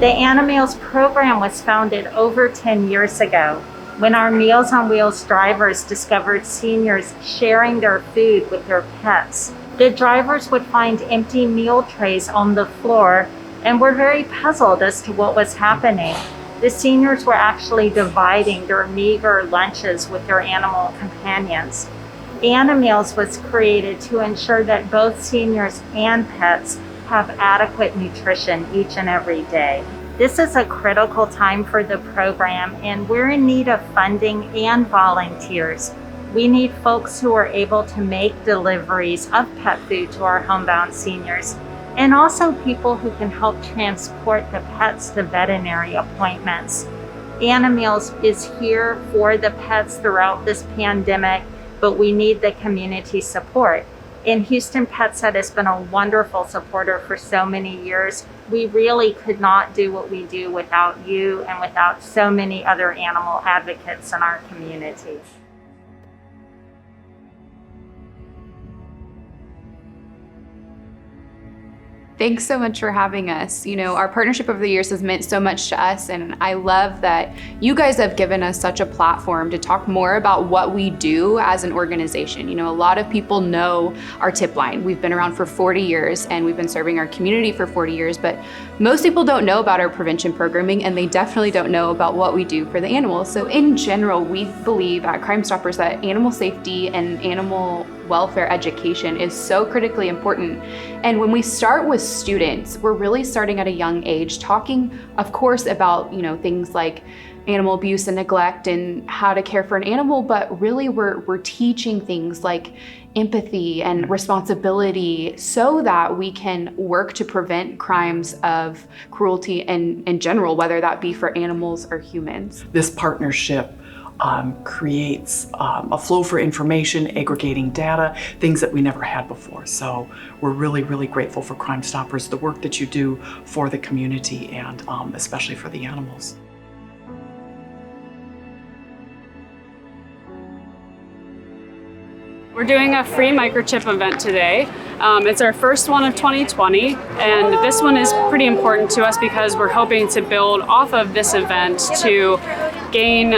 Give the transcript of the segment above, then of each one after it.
The Animals program was founded over 10 years ago when our Meals on Wheels drivers discovered seniors sharing their food with their pets. The drivers would find empty meal trays on the floor and were very puzzled as to what was happening. The seniors were actually dividing their meager lunches with their animal companions. Animals was created to ensure that both seniors and pets have adequate nutrition each and every day. This is a critical time for the program, and we're in need of funding and volunteers. We need folks who are able to make deliveries of pet food to our homebound seniors, and also people who can help transport the pets to veterinary appointments. Animals is here for the pets throughout this pandemic, but we need the community support. And Houston PetSet has been a wonderful supporter for so many years. We really could not do what we do without you and without so many other animal advocates in our community. Thanks so much for having us. You know, our partnership over the years has meant so much to us, and I love that you guys have given us such a platform to talk more about what we do as an organization. You know, a lot of people know our tip line. We've been around for 40 years and we've been serving our community for 40 years, but most people don't know about our prevention programming, and they definitely don't know about what we do for the animals. So in general, we believe at Crime Stoppers that animal safety and animal welfare education is so critically important. And when we start with students, we're really starting at a young age, talking, of course, about, you know, things like animal abuse and neglect and how to care for an animal, but really we're teaching things like empathy and responsibility so that we can work to prevent crimes of cruelty in general, whether that be for animals or humans. This partnership creates a flow for information, aggregating data, things that we never had before. So we're really, really grateful for Crime Stoppers, the work that you do for the community and especially for the animals. We're doing a free microchip event today. It's our first one of 2020, and this one is pretty important to us because we're hoping to build off of this event to gain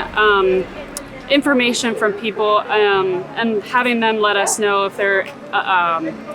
information from people and having them let us know if they're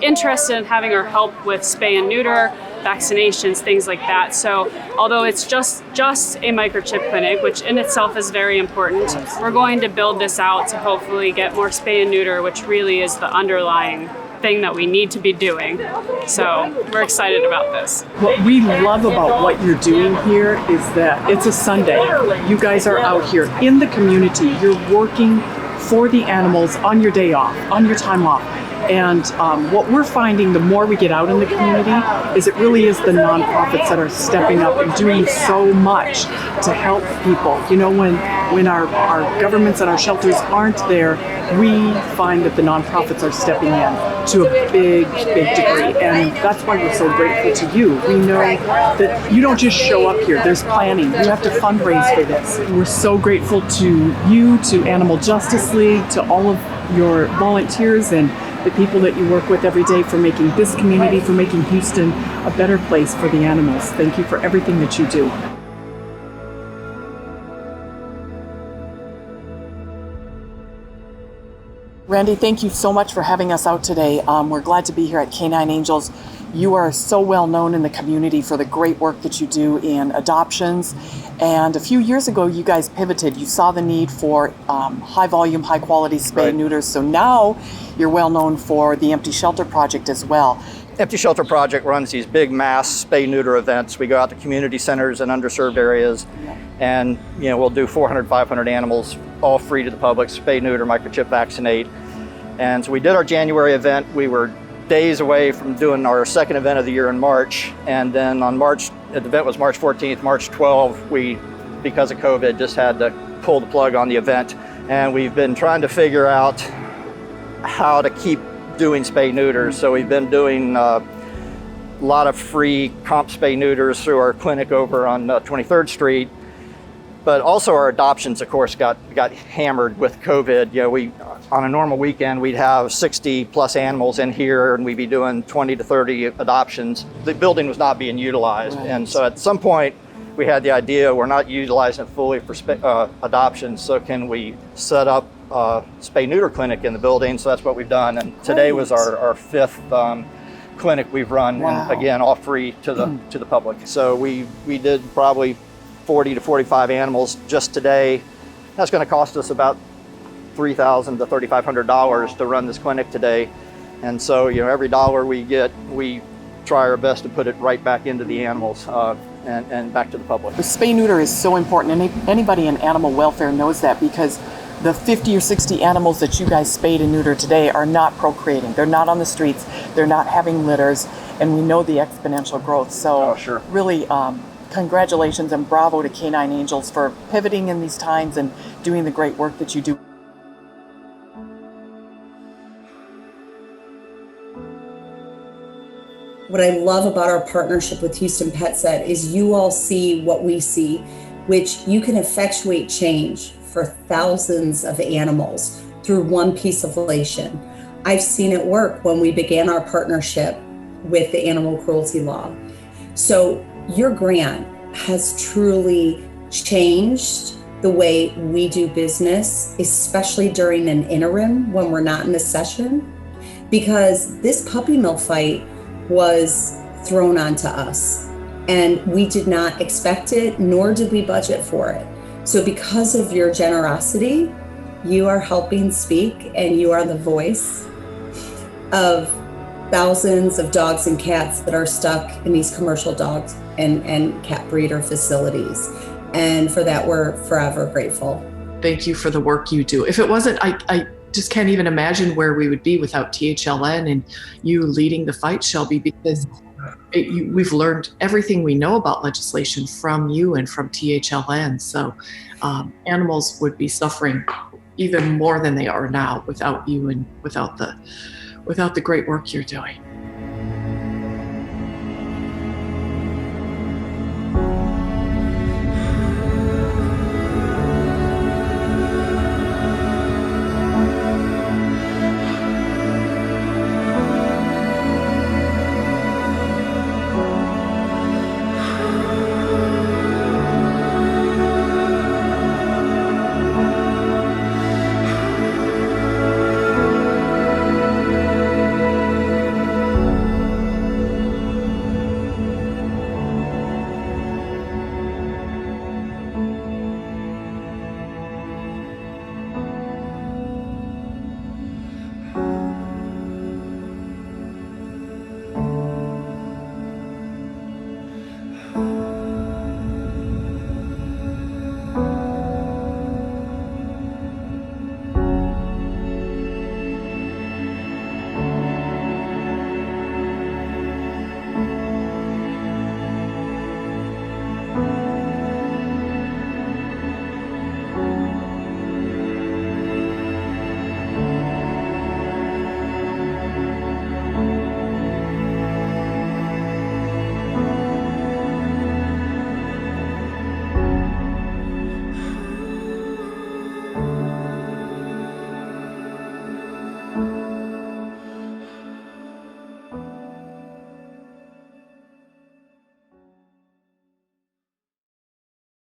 interested in having our help with spay and neuter, vaccinations, things like that. So although it's just a microchip clinic, which in itself is very important, we're going to build this out to hopefully get more spay and neuter, which really is the underlying thing that we need to be doing. So we're excited about this. What we love about what you're doing here is that it's a Sunday. You guys are out here in the community. You're working for the animals on your day off, on your time off. And what we're finding, the more we get out in the community, is it really is the nonprofits that are stepping up and doing so much to help people. You know, when our governments and our shelters aren't there, we find that the nonprofits are stepping in to a big, big degree. And that's why we're so grateful to you. We know that you don't just show up here. There's planning. You have to fundraise for this. We're so grateful to you, to Animal Justice League, to all of your volunteers and the people that you work with every day for making this community, for making Houston a better place for the animals. Thank you for everything that you do. Randy, thank you so much for having us out today. We're glad to be here at Canine Angels. You are so well known in the community for the great work that you do in adoptions. And a few years ago, you guys pivoted. You saw the need for high volume, high quality spay and neuters. So now you're well known for the Empty Shelter Project as well. Empty Shelter Project runs these big mass spay-neuter events. We go out to community centers and underserved areas, and we'll do 400, 500 animals, all free to the public, spay, neuter, microchip, vaccinate. And so we did our January event. We were days away from doing our second event of the year in March, and then on the event was March 14th, March 12th, we, because of COVID, just had to pull the plug on the event. And we've been trying to figure out how to keep doing spay neuters. So we've been doing a lot of free comp spay neuters through our clinic over on 23rd Street. But also our adoptions, of course, got hammered with COVID. We on a normal weekend, we'd have 60 plus animals in here, and we'd be doing 20 to 30 adoptions. The building was not being utilized. Right. And so at some point, we had the idea, we're not utilizing it fully for adoption, so can we set up a spay-neuter clinic in the building? So that's what we've done, and today was our fifth clinic we've run, and again, all free to the public. So we did probably 40 to 45 animals just today. That's going to cost us about $3,000 to $3,500 to run this clinic today. And so, every dollar we get, we try our best to put it right back into the animals and back to the public. The spay-neuter is so important, and anybody in animal welfare knows that, because the 50 or 60 animals that you guys spayed and neutered today are not procreating. They're not on the streets. They're not having litters, and we know the exponential growth. So really, congratulations and bravo to Canine Angels for pivoting in these times and doing the great work that you do. What I love about our partnership with Houston PetSet is you all see what we see, which you can effectuate change for thousands of animals through one piece of legislation. I've seen it work when we began our partnership with the animal cruelty law. So your grant has truly changed the way we do business, especially during an interim when we're not in a session, because this puppy mill fight was thrown onto us and we did not expect it, nor did we budget for it. So because of your generosity, you are helping speak, and you are the voice of thousands of dogs and cats that are stuck in these commercial dogs and cat breeder facilities. And for that, we're forever grateful. Thank you for the work you do. If it wasn't, I just can't even imagine where we would be without THLN and you leading the fight, Shelby, because we've learned everything we know about legislation from you and from THLN. So animals would be suffering even more than they are now without you and without the great work you're doing.